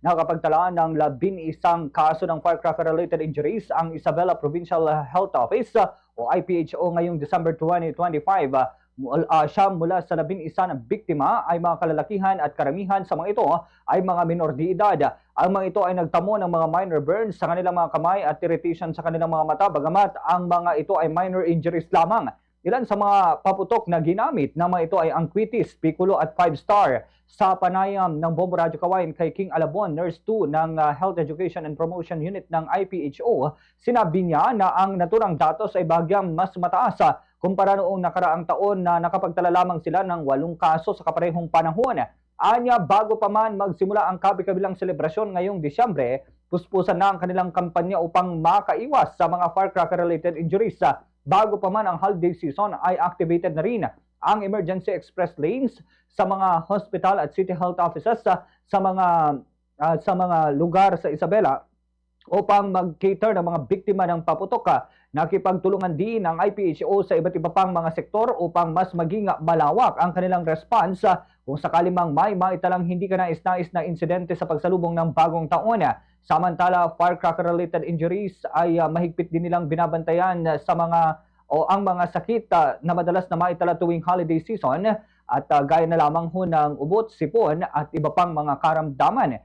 nakapagtala ng 11 kaso ng firecracker-related injuries ang Isabela Provincial Health Office o IPHO ngayong December 2025. Siya mula sa 11 na biktima ay mga kalalakihan at karamihan sa mga ito ay mga minor de edad. Ang mga ito ay nagtamo ng mga minor burns sa kanilang mga kamay at irritation sa kanilang mga mata, bagamat ang mga ito ay minor injuries lamang. Ilan sa mga paputok na ginamit ng mga ito ay Angquitis, Piccolo at 5-star. Sa panayam ng Bombo Radio Kawain kay King Alabon, Nurse 2 ng Health Education and Promotion Unit ng IPHO, sinabi niya na ang naturang datos ay bagyang mas mataas kumpara noong nakaraang taon na nakapagtala lamang sila ng 8 kaso sa kaparehong panahon. Anya, bago pa man magsimula ang kabi-kabilang selebrasyon ngayong Disyembre, puspusan na ang kanilang kampanya upang makaiwas sa mga firecracker-related injuries. Bago pa man ang holiday season ay activated na rin ang emergency express lanes sa mga hospital at city health offices sa mga lugar sa Isabela upang mag-cater ng mga biktima ng paputok. Nakipagtulungan din ang IPHO sa iba't iba pang mga sektor upang mas maging malawak ang kanilang response kung sakali mang may maitalang hindi kanais-nais na insidente sa pagsalubong ng bagong taon. Samantala, firecracker-related injuries ay mahigpit din nilang binabantayan sa ang mga sakit na madalas na maitala tuwing holiday season at gaya na lamang ho ng ubot, sipon at iba pang mga karamdaman.